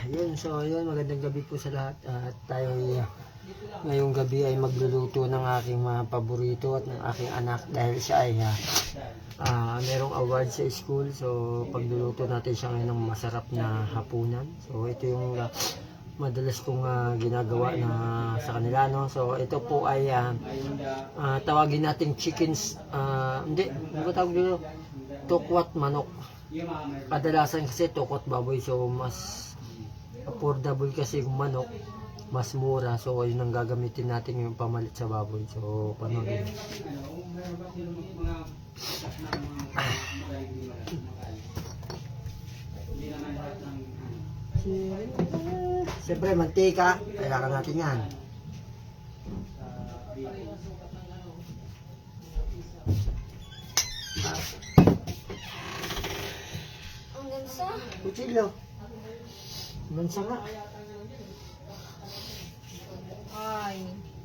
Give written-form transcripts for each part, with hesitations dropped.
Yun. So, yun. Magandang gabi po sa lahat. At tayo ngayong gabi ay magluluto ng aking mga paborito at ng aking anak dahil siya ay merong award sa school. So, pagluluto natin siya ngayon ng masarap na hapunan. So, ito yung madalas kong ginagawa na sa kanila, no? So, ito po ay tawagin nating chickens, hindi ko tawag dito, tokwat manok. Kadalasan kasi tokwat baboy, so mas affordable kasi yung manok, mas mura. So, yun ang gagamitin natin yung pamalit sa baboy. So, panoodin. Siyempre, mantika. Kailangan natin yan. Ang gansa? Kutsilyo. Gansa nga.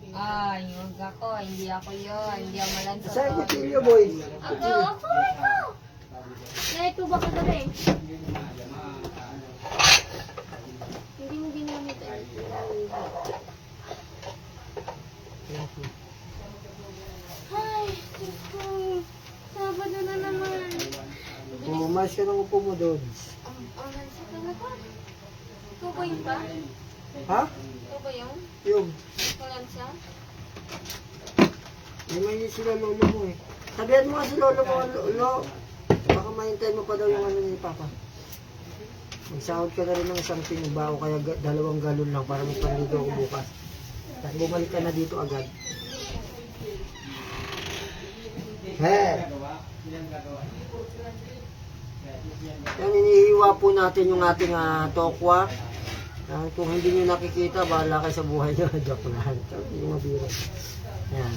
Ay, huwag ako. Hindi ako yun. Hindi ako malansa. Saan kutsilyo, boy? Ako. Ito ba kagabi? Hindi mo ginamit ay. Ay, Diyos ko. Sabado na naman. Pumas ka ng upo mo, Dodds. Ang gansa talaga. Ito ba yun ba? Ha? Ito ba yun? Yung. Malansa? May sila lolo mo eh. Sabihan mo nga si lolo mo, lolo. Baka mahintay mo pa daw yung ano ni Papa. Magsahod ka na rin ng isang tinuba o kaya 2 galon lang para may panligo ako bukas. Tapos bumalik ka na dito agad. Yan, inihiwa po natin yung ating tokwa. Kung hindi nyo nakikita, bahala kayo sa buhay nyo. Joke lang. Hindi yung mabiro. Yan.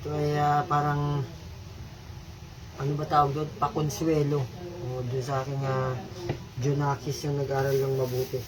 Ito ay parang ano ba tawag doon? Pakonsuelo. O doon sa aking Junakis yung nag-aral ng mabuti.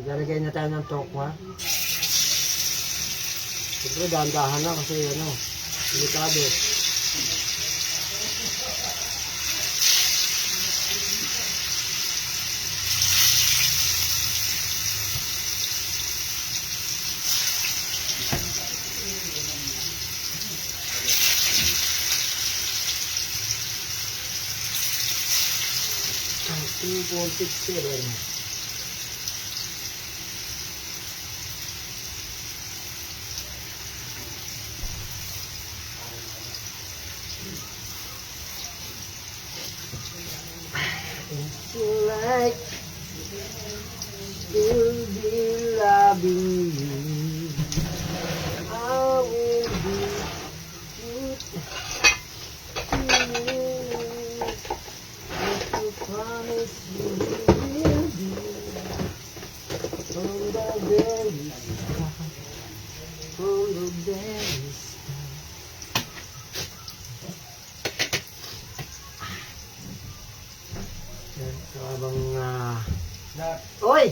Lalagay na tayo ng tokwa. Siyempre dahan-dahan na kasi delikado. Ang 2.67. Like you'll be loving me, I will be good to you. If you promise you will be from the very start, from the very start. So habang Oy!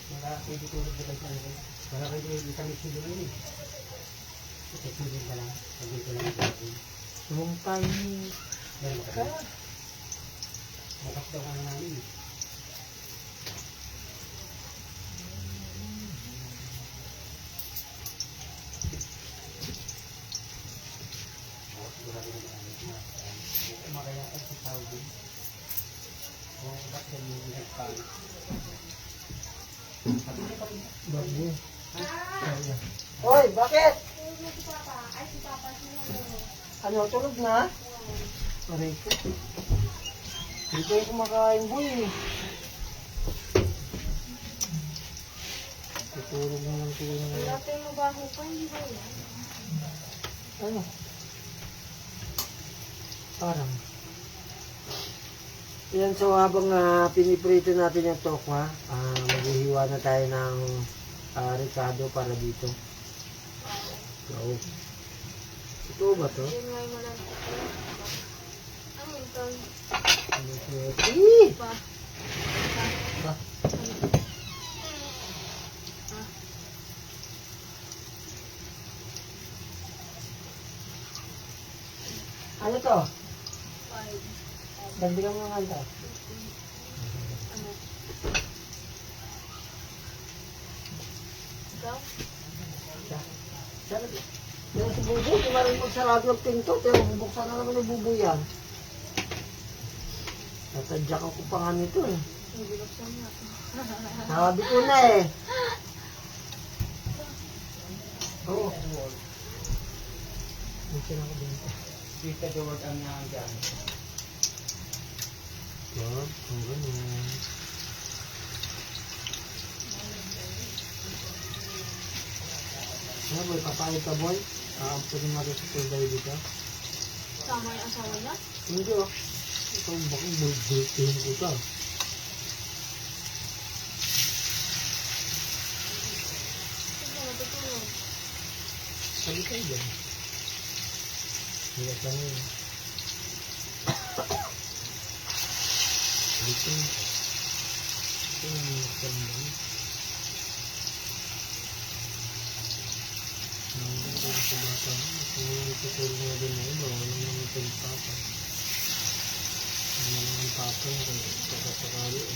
Wala kayo dito wala kayo dito sa mixing doon eh. Tutulin ka lang. Pagdito lang ito. Sumpay. Bukas daw ka na namin. Makaya at si Saudi. Kung ba't ganyan pa. Bago. Hoy, bakit? Ano, tulog na? Aray ko. Hindi kayo kumakain, boy. Tutulog na lang tulog na. Wala tayong mabaho pa, hindi ba yan? Ano? Parang. Yan, so habang piniprito natin yung tokwa, maghihiwa na tayo ng ricado para dito. So, ito ba to? Yun nga yung malang ano ito? Ano ito? Pa. Ba? Ano to? Five. Dagdagan mo nga ito. Ano? Ikaw? Yan si Buboy, di maring magsarado ng pinto, pero bubuksan na naman ni Buboy yan. Natadyakan ko pa nga nito eh. Hindi buksan nga. Sabi ko na eh. Oo. Dito na ako dito. Dito the word ang nga dyan. Wag, ang ganyan. Ano boy, papayag ka boy? Pwede natin sa tour guide dito? Sama yung asawa niya? Hindi oh. Ito bakit bulbutin ko ka? Sige, natutulog. Sabi kayo dyan. Hiyak lang yun. Dito. Ito yung hiyak lang yun. Ito sa bata mo. Kung yung tutulog na din na yun, bawal naman ito yung papa. Ano lang ang papa na kung sakasakali eh.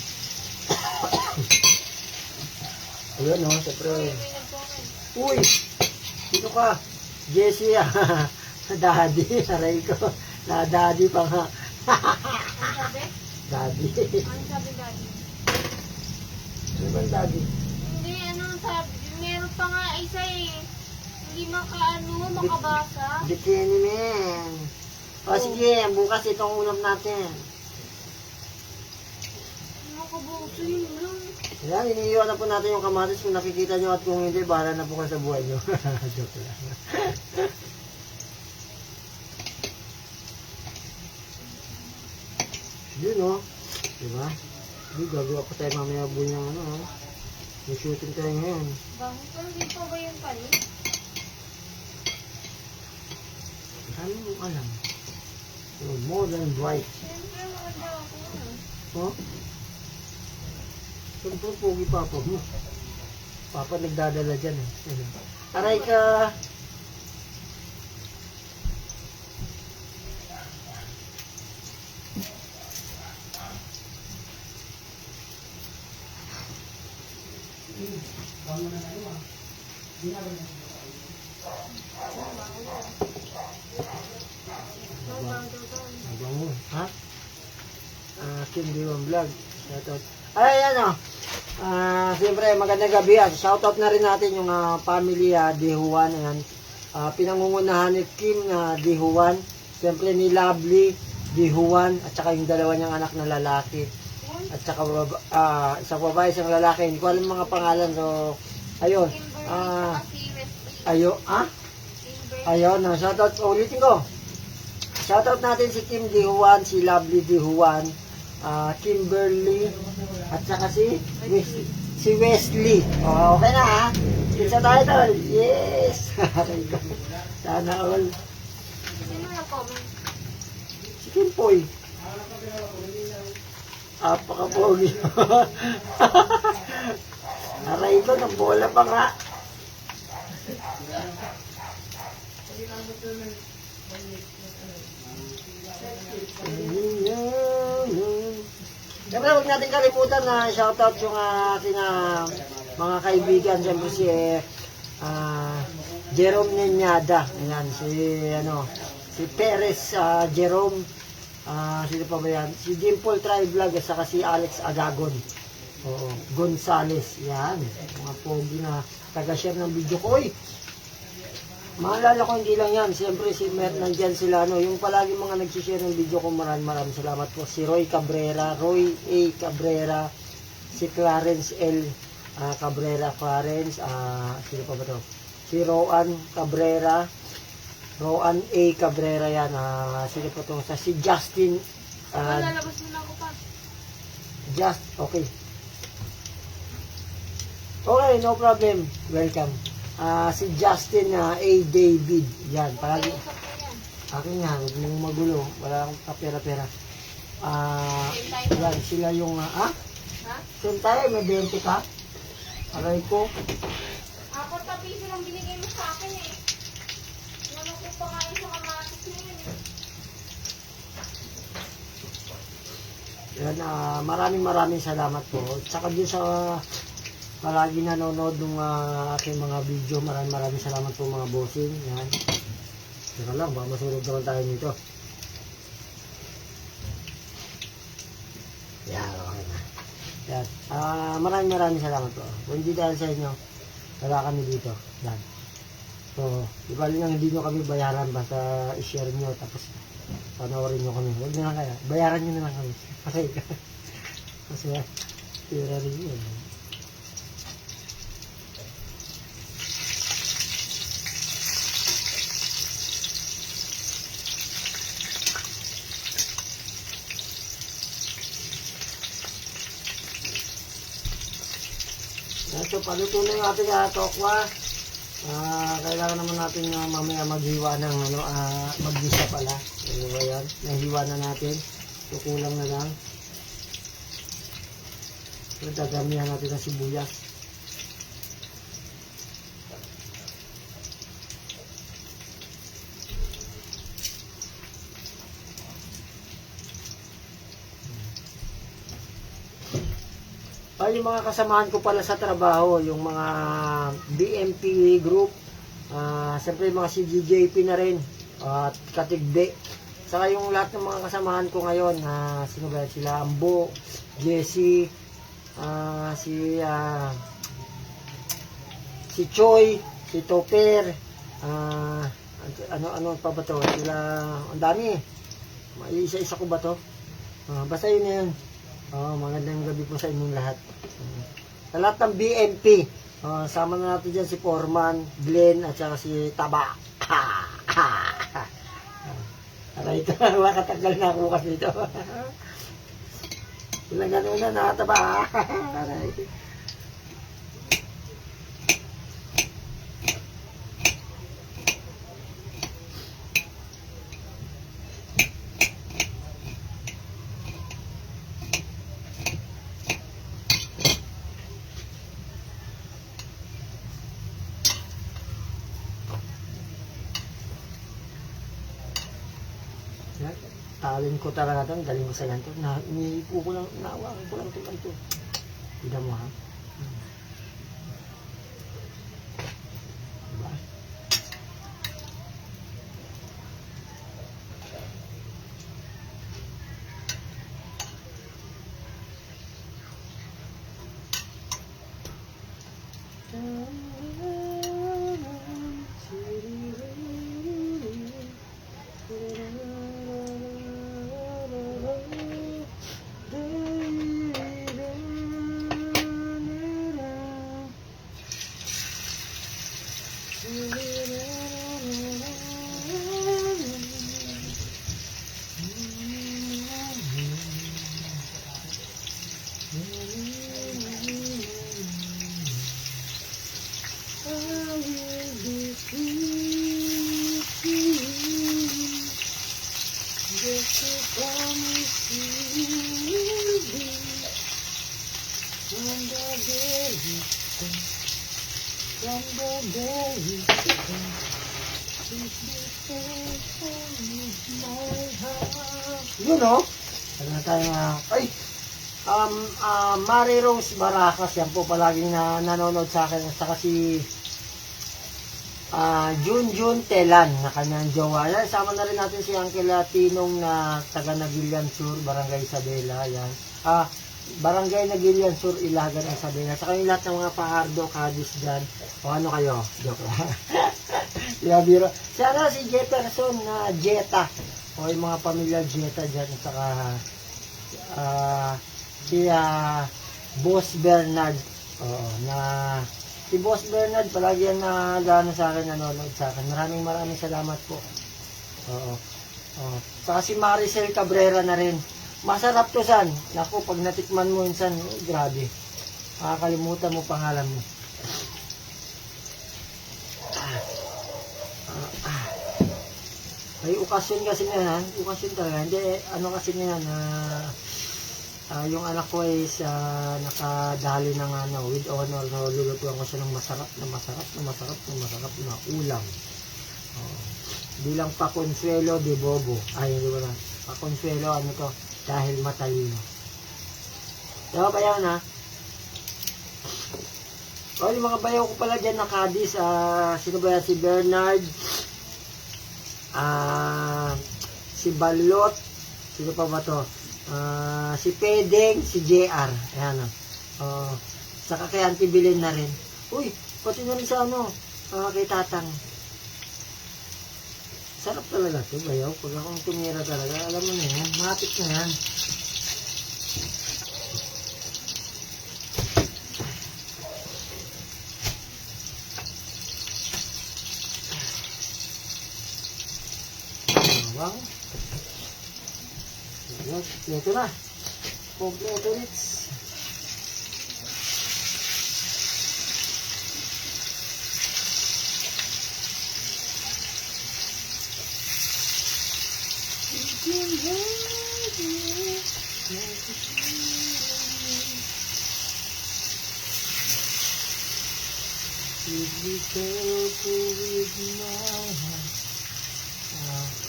Ayun no, siyempre. May nagpokay. Uy! Dito ka! Jessie ah! Daddy, aray ko. Daddy pa nga. Ano sabi? Daddy. Ano sabi daddy? Ano ba yung daddy? Hindi, ano sabi? Meron pa nga isa eh. Hindi makabasa. Bikini man. O sige, bukas itong ulam natin. Makabuso yun lang. Yan, iniiwan na po natin yung kamatis kung nakikita nyo at kung hindi, bahala na po kayo sa buhay nyo. Joke lang. Yun o. Diba? Hindi, gagawa pa tayo mamaya buhay ng ano o. May shooting tayo ngayon. Bakit pa hindi pa ba yung palit? Ano mo alam? Oh, more than bright. Siyempre maganda ako. Oh? Siyempre, pogi papa mo. Papa nagdadala dyan eh. Ano? Aray ka! Mabango. Ha? Kim Diwan Vlog. Shoutout. Ay, ano? Siyempre, magandang gabi. Shoutout na rin natin yung family Dihuan. Ayan. Pinangungunahan ni Kim na Dihuan. Siyempre ni Lovely Dihuan. At saka yung dalawa niyang anak na lalaki. At saka isang babae, isang lalaki. Hindi ko alam mga pangalan. So, ayun. Ayun. Shoutout. Ulitin ko. Shoutout natin si Kim Dihuan, si Lovely Dihuan, Kimberly, at saka si Wesley. Oh, okay na ha? Isa tayo tol. Yes! Sana all. Sino nag-comment? Si Kim Poy. Apaka-pogi. Aray ko, ng bola pa nga. Siyempre, huwag natin kalimutan na shoutout yung aking mga kaibigan. Siyempre si Jerome Nenyada. Ayan, si Perez Jerome, sino pa ba yan? Si Dimple Try Vlog at saka si Alex Agagon. Oo, Gonzales, yan. Mga pogi na taga-share ng video ko. Uy! Maalala ko hindi lang yan. Siyempre, nandyan sila, yung palagi mga nagsishare ng video ko, maraming salamat po. Si Roy Cabrera, Roy A. Cabrera, si Clarence L. Cabrera, sino pa ba to? Si Roan Cabrera, Roan A. Cabrera yan. Sino pa to? Si Justin. Lalabas mo na ako pa. Okay. Okay, no problem. Welcome. Si Justin A. David. Yan, palagi. Akin nga, huwag mong magulo. Wala akong kapera-pera. Yan, sila yung, Ha? same tayo, may 20 ka? Aray ko. 4 piso lang binigay mo sa akin eh. Ano ko pa nga yung sa kamatis na yun eh. Yan, maraming salamat po. Tsaka din sa palagi nanonood ng aking mga video, maraming salamat po mga bossing. Yan. Teka lang, baka masunod naman tayo nito. Yan, okay na. Yan. Maraming salamat po. Kung hindi dahil sa inyo, wala kami dito. Yan. So, ibali lang hindi nyo kami bayaran, basta i-share nyo, tapos panoorin nyo kami. Huwag na lang kaya. Bayaran nyo na lang kami. Kasi tira rin yun. So, paluto na yung ating tokwa. Kailangan naman natin mamaya maghiwa ng maggisa pala. Ano ba yan? Nahiwa na natin. So, kulang na lang. So, dadamihan natin ng sibuyas. Yung mga kasamahan ko pala sa trabaho, yung mga BMP group, siyempre yung mga CGJP na rin, at Katigbe. Saka yung lahat ng mga kasamahan ko ngayon, sino ba sila? Ambo, Jesse, si Choi, si Topper, ano pa ba to? Sila, ang dami. Isa-isa ko ba to? Basta yun na yun. Magandang gabi po sa inyong lahat. Sa lahat ng BMP, sama na natin dyan si Foreman, Glenn, at saka si Taba. Aray ito, makatagal na ako kasi ito. Ilang gano'n na nakataba. Aray. Talin ko talaga ito, galing ko sa ganito. Iniipo ko lang, naawakan ko lang ito. Tignan mo ha. Diba? Yun o. Ano na tayo ay! Mary Rose Baracas, yan po palaging nanonood sa akin. At saka si Junjun Telan na kanyang jowa. Yan, sama na rin natin si Uncle Tinong na taga Nagilian Sur, Barangay Isabela. Yan. Barangay Nagilian Sur, Ilagan, Isabela. Sa kanyang lahat ng mga pahardo, kadis dyan. O ano kayo? Joke lang. Biro. Sana si Jefferson na Jetta. O yung mga pamilya Jetta dyan. Saka si Boss Bernard. Oo, na si Boss Bernard, palagi yan na gano'n sa akin, nanonood sa akin. Maraming salamat po. Oo. Oo. Saka si Maricel Cabrera na rin. Masarap to, San. Naku, pag natikman mo yun, San, grabe. Makakalimutan mo pangalan mo. May okasyon kasi niya, ha? Okasyon talaga. Hindi, ano kasi niya, yung anak ko ay nakadali ng with honor, no, lulutuan ko siya ng masarap na ulam. Bilang pa-consuelo de bobo. Ay, hindi ko na. Pa-consuelo, ano to, dahil matalino. Diba ba yan, ha? O, yung mga bayaw ko pala dyan na kadis, sino ba yan? Si Bernard, si Balot, sino pa ba to? Si Pedeng, si JR. Ayan o. Saka kay Auntie Bilin na rin. Uy, pati na rin sa kay Tatang. Sarap talaga ito, bayaw. Pag akong tumira talaga, alam mo na yan. Matik na yan. Wow. Ito na. Kompleto ulit.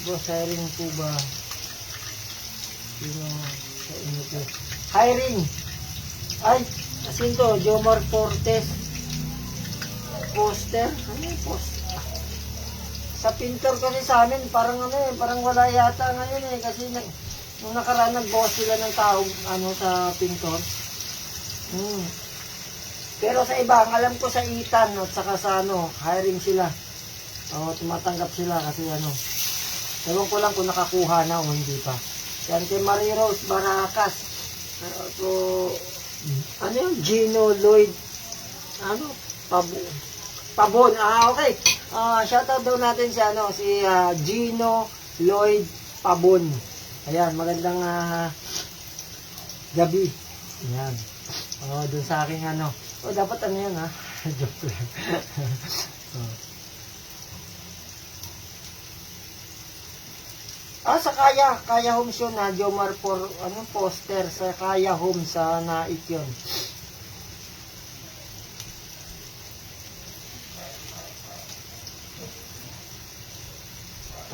Boss, hiring po ba? Sa inyo po. Hiring! Ay, asin to, Jomar Fortes. Poster? Ano yung poster? Sa pintor kasi sa amin, parang parang wala yata ngayon kasi nung nakaraan nag-boss sila ng tao, sa pintor. Pero sa iba, ang alam ko sa Itan at saka sa hiring sila. Tumatanggap sila kasi ewan ko lang kung nakakuha na o hindi pa. Yan kay Marie Rose Baracas. Gino Lloyd. Pabon. Okay. Shoutout daw natin si Gino Lloyd Pabon. Ayan, magandang gabi. Ayan. Dun sa aking dapat yan ha. Joke lang. Sa Kaya Homes yun na Jomar poster sa Kaya Homes sa Naik yun.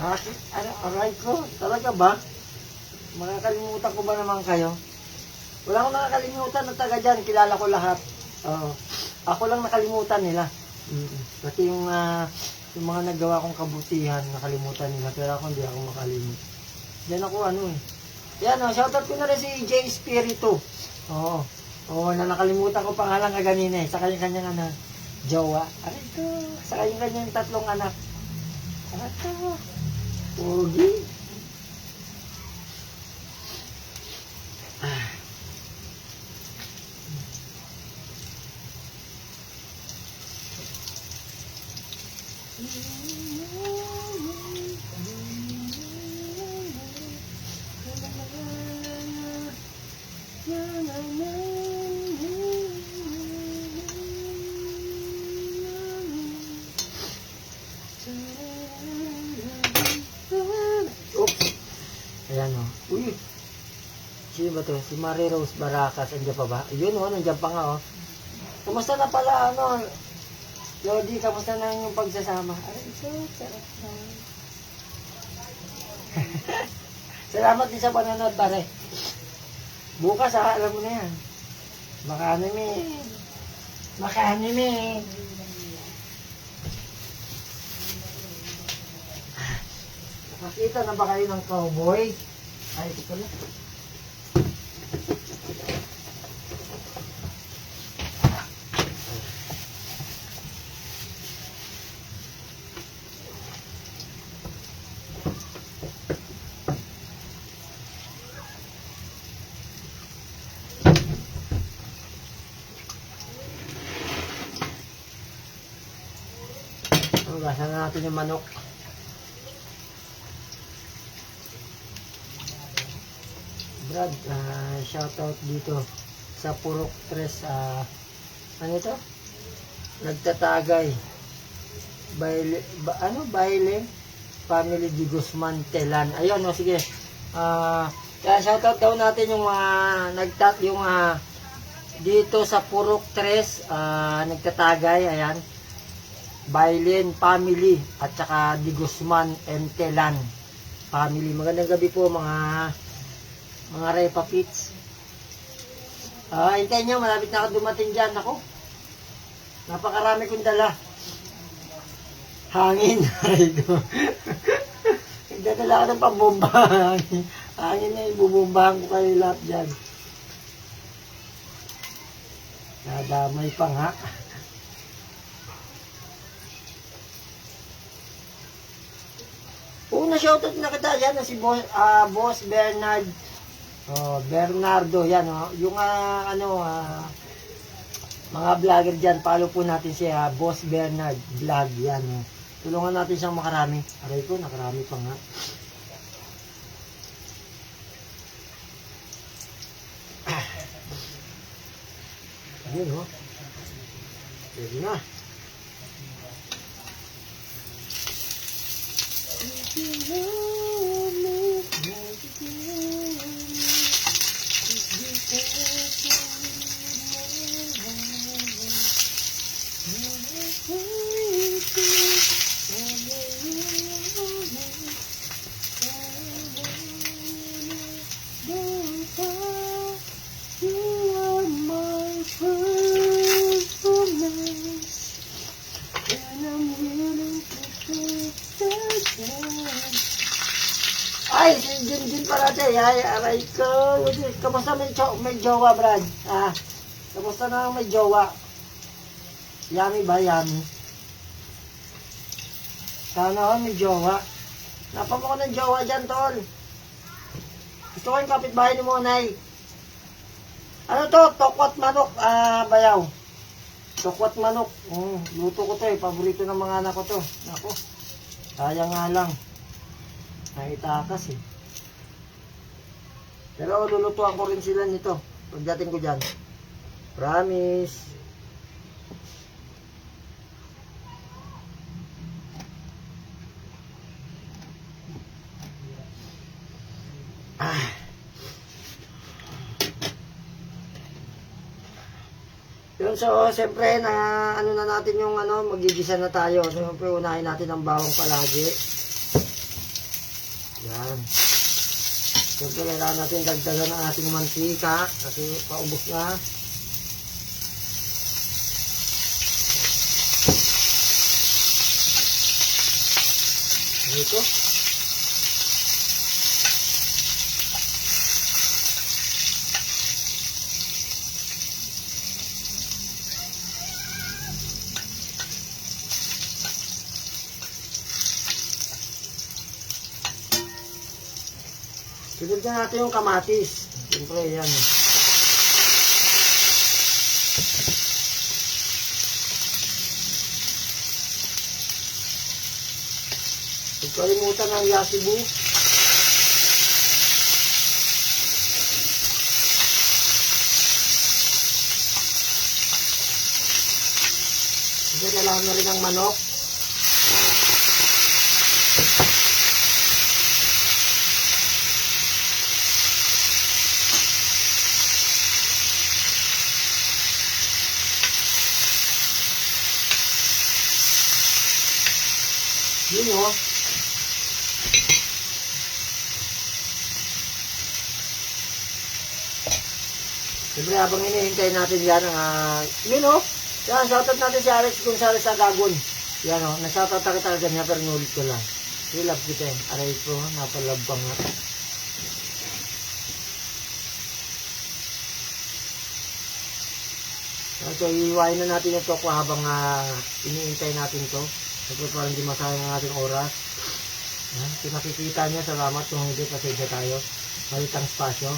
Aray ko, talaga ba? Makakalimutan ko ba naman kayo? Wala akong nakakalimutan na taga dyan, kilala ko lahat. Ako lang nakalimutan nila. Pati yung mga nagawa kong kabutihan, nakalimutan nila. Pero ako hindi ako makalimut. Diyan ako Yan shoutout ko na rin si J Espiritu. Na nakalimutan ko pangalan kaganina sa kanyang jowa. Aray ko, sa kanyang 3 anak. Aray ko, pogi. Ayan Uy. Sino ba to? Si Marie Rose Baracas. Andiyan pa ba? Yun nandiyan pa nga Kumusta na pala Lodi, kamusta na yung pagsasama? Aray ko, sarap na. Salamat din sa panonood, pare. Bukas alam mo na yan. Maka-anime. Nakita na ba kayo ng cowboy? Ay, ito pala. Hugasan na natin yung manok. Brad, shoutout dito sa Purok 3, ano ito? Nagtatagay. Baile Family di Guzman Telan. Ayun, no, sige. Shoutout daw natin yung dito sa Purok 3, nagtatagay, ayan. Bailin Family at saka di Guzman and Telan Family. Magandang gabi po mga Repa Pits. Hintayin nyo, malapit na ako dumating dyan. Ako, napakarami kong dala. Hangin. Nagdadala ako ng pambomba. Hangin na, ibubombahan ko kayo lahat dyan. Nadamay pa nga. Una shoutout na kita yan na si Boss Bernard. Bernardo yan, yung mga vlogger diyan, follow po natin si Boss Bernard vlog yan. Tulungan natin siyang makarami. Aray ko, nakarami pa nga. Ayun, pwede na. Ay, si Jinjin para tayo. Ay, aray ko. Kamusta may jowa, Brad? Kamusta na may jowa? Yummy ba? Yummy. Sana may jowa. Napamo ko ng jowa dyan, tol. Gusto ko yung kapitbahay ni Monay. Ano to? Tokwat manok, bayaw. Tokwat manok. Luto ko to eh. Paborito ng mga anak ko to. Ako. Sayang nga lang. Naitakas eh. Pero lulutuan ko rin sila nito pagdating ko dyan. Promise. Yun, so siyempre na ano na natin yung magigisa na tayo. Siyempre unahin natin ang bawang palagi. Yan. Siyempre, kailangan natin dagdagan ang ating mantika kasi paubos na. Ito. Sunod na natin yung kamatis. Siyempre, yan. Huwag kalimutan ng yasibu. Kailangan na rin ang manok. Yun o. Siyempre habang hinihintay natin yan, yun o. Yan, shoutout natin si Alex Gonzalez Agagon. Yan o, na-shoutout na kita ganyan pero nulit ko lang. Ilab kita eh. Aray ko, napalab pa nga. So, iiwain na natin ito ko habang iniintay natin to. Siyempre parang hindi masayang ang ating oras. Yan. Kung nakikita niya, salamat. Kung hindi, pasensya tayo. Malitang spasyo.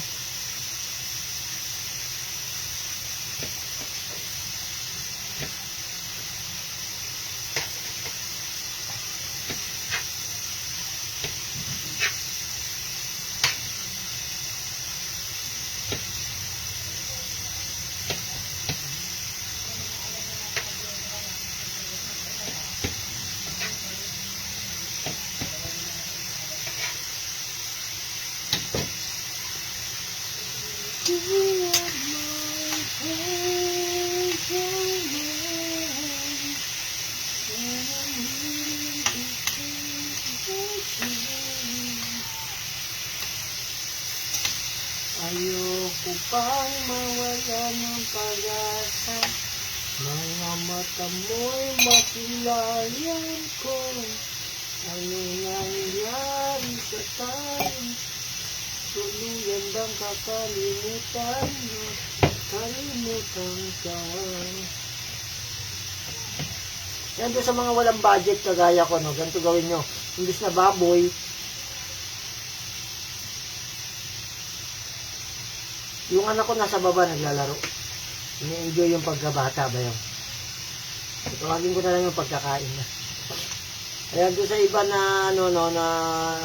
Ayoko pang mawala ng pag-asa. Mga mata mo'y masilayan ko. Ano nangyari sa tayo? Tuluyan bang kakalimutan mo? Kalimutan ka. Yan doon sa mga walang budget kagaya ko, no? Ganito gawin nyo. Imbis na baboy, yung anak ko nasa baba naglalaro. Ini-enjoy yung pagkabata ba yun? Tawagin ko na lang yung pagkakain na. Ayan doon sa iba na na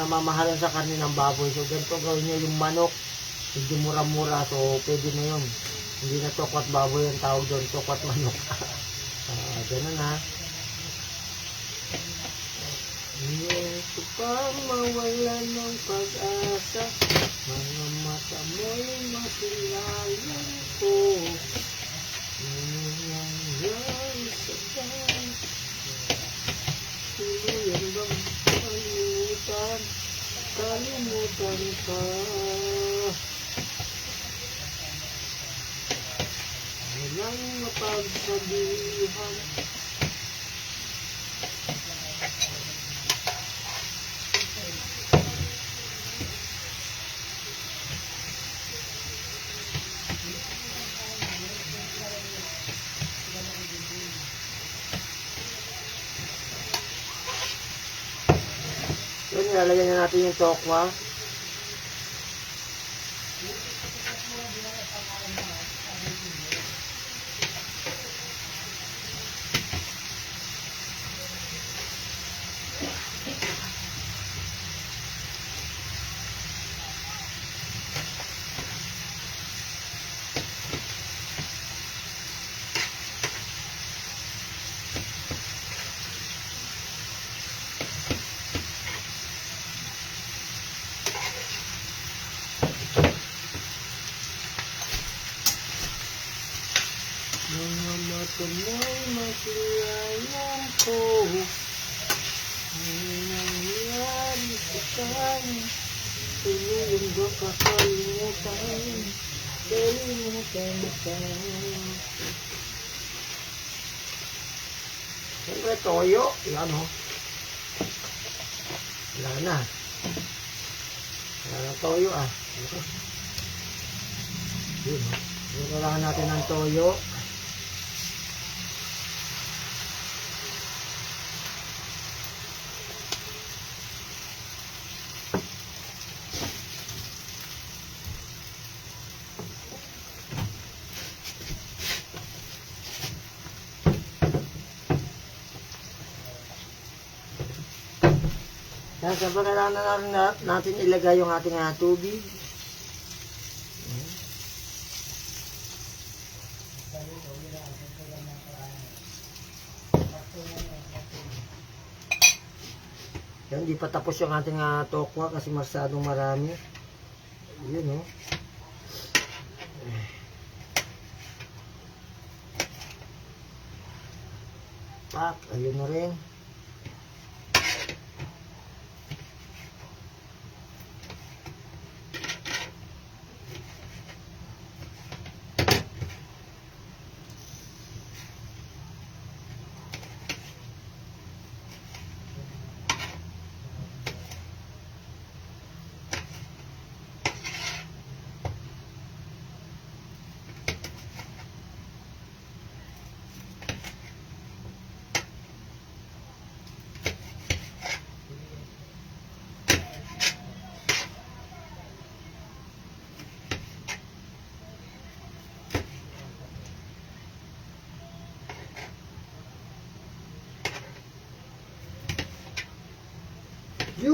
namamahalan sa karne ng baboy. So ganito gawin nyo yung manok. Hindi mura-mura. So pwede na yun. Hindi na tokwat baboy ang tawag doon. Tokwat manok. Ganun ha. Ayoko pang mawala ng pag-asa. Mga mata mo'y masilayan ko. Nangyayari sa tayo. Tuluyan bang kalimutan? Kalimutan ka. Walang mapagsabihan. Yun, nilalagyan na natin yung tokwa. Mga mata mo'y masilayan ko. Ano nangyari sa tayo? Tuluyan ba kakalimutan? Kalimutan ka. Siyempre toyo. Yan o. Wala na. Wala na toyo ah. Yun o. Kailangan natin ng toyo. Yan, siyempre kailangan na rin natin ilagay yung ating tubig. Yan, di pa tapos yung ating tokwa kasi masyadong marami. Yun o. Tak, ayun na rin.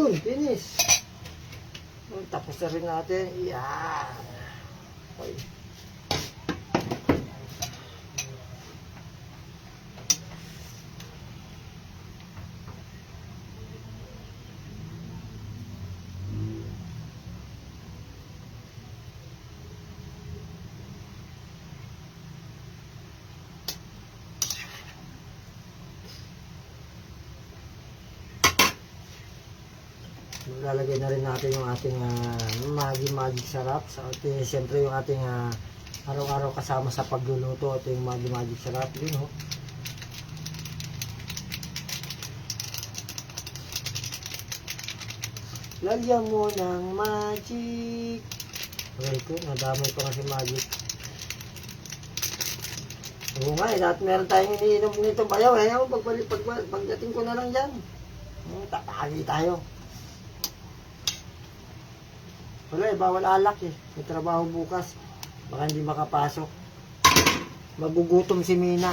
Yun, finish. Tapos na rin natin. Yan. Okay. Lalagay na rin natin yung ating Magic Sarap. So, siyempre yung ating araw-araw kasama sa pagluluto. Ito yung Magic Sarap. Yun, oh. Lagyan mo ng magic. Okay ko, nadamay pa nga si Magic. Oo nga, dahil meron tayong iniinom nito bayaw. Ayaw, pagdating ko na lang dyan. Tatagi tayo. Wala bawal alak eh. May trabaho bukas. Baka hindi makapasok. Magugutom si Mina.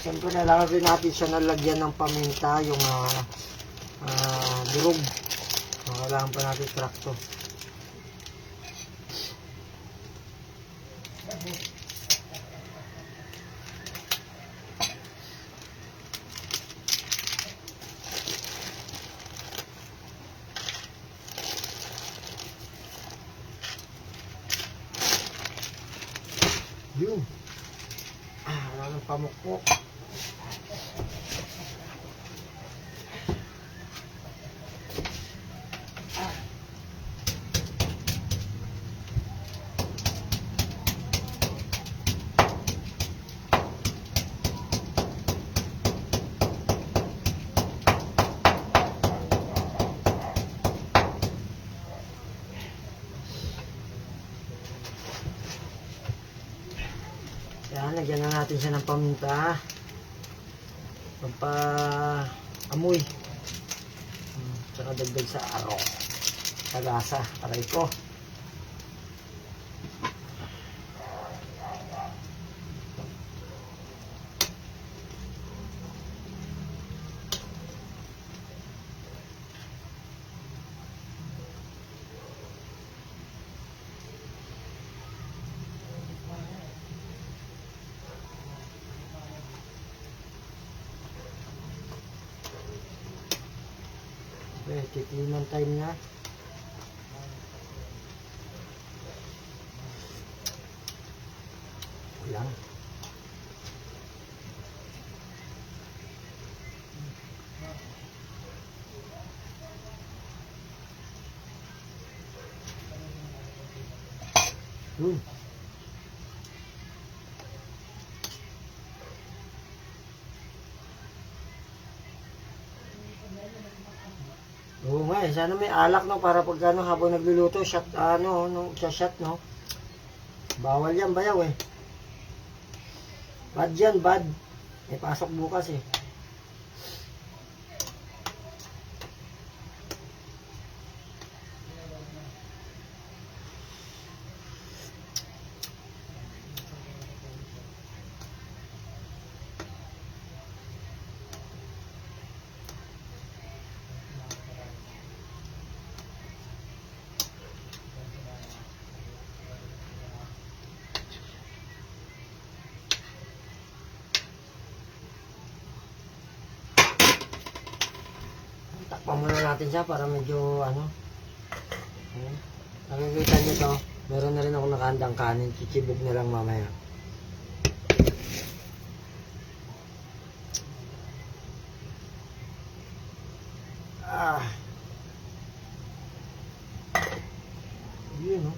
Siyempre kailangan rin natin siya nalagyan ng paminta, yung durog. Kailangan pa natin trakto. Yun. Wala ng pamukpok. Yan, lagyan na natin siya ng paminta. Pampa-amoy. Tsaka dagdag sa araw. Sa lasa. Aray ko. Okay, titignan time na. Wala. Oo nga eh, sana may alak no para pag habang nagluluto, shot shot no. Bawal yan bayaw eh. Bad yan, bad. May pasok bukas eh. Takpan muna natin siya para medyo ayan. Nakikita nyo to, meron na rin ako nakahandang kanin, chichibog na lang mamaya. Yun no.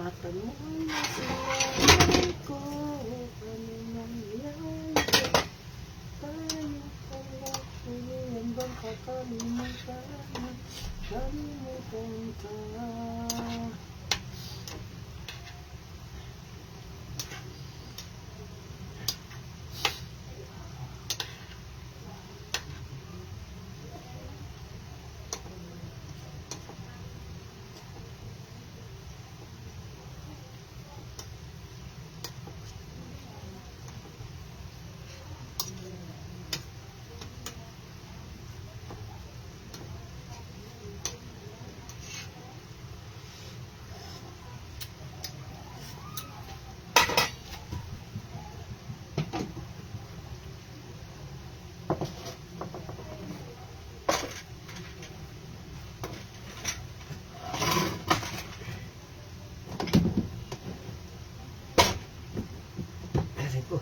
ingatan mo na sinabi ko. Ano nangyari? Tayo pala, yan bang kakalimutan? Kalimutan ka. Aray ko.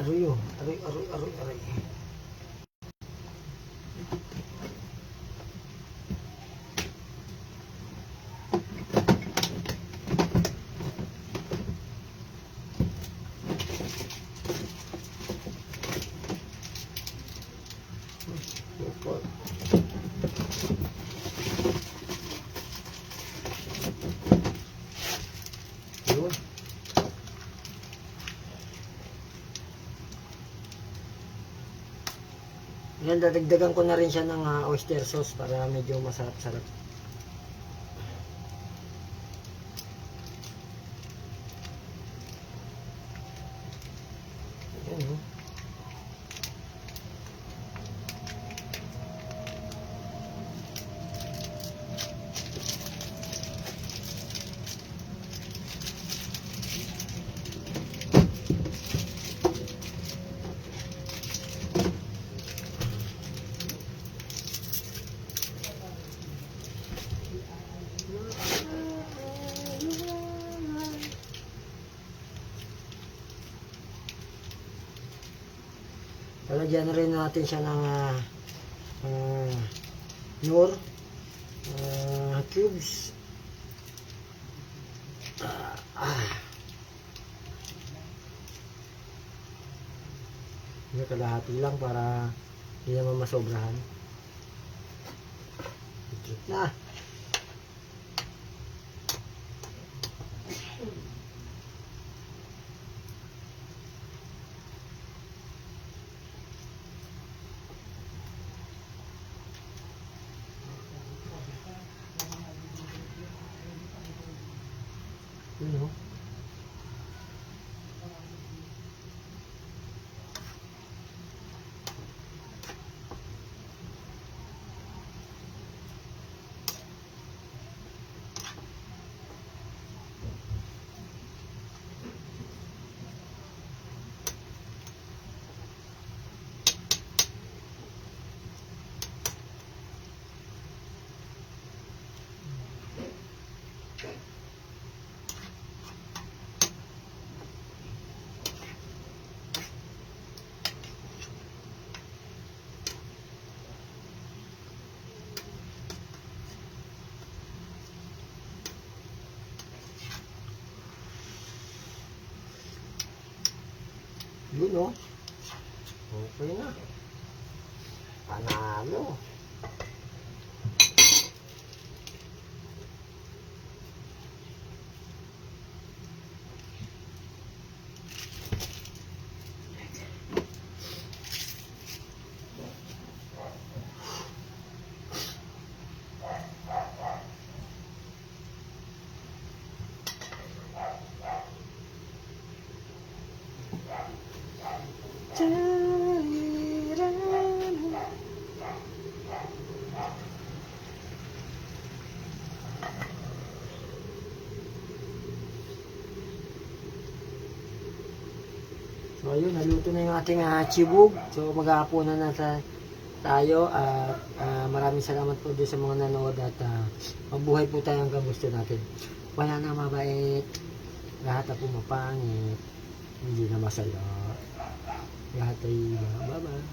Aray yun. Aray. Opo. Yun. Yan, dadagdagan ko na rin siya ng oyster sauce para medyo masarap-sarap. Yan, oh. Lalagyan rin natin siya ng Knorr cubes. Hindi, kalahati lang para hindi naman masobrahan. Ikit na. Yun, oh. Yun, oh. Okay na. Panalo. So ayun, naluto na yung ating chibog. So maghahaponan na tayo at maraming salamat po doon sa mga nanood at mabuhay po tayo hanggang gusto natin. Wala na mabait, lahat na po mapangit, hindi na masaya. Lahat ay bye-bye.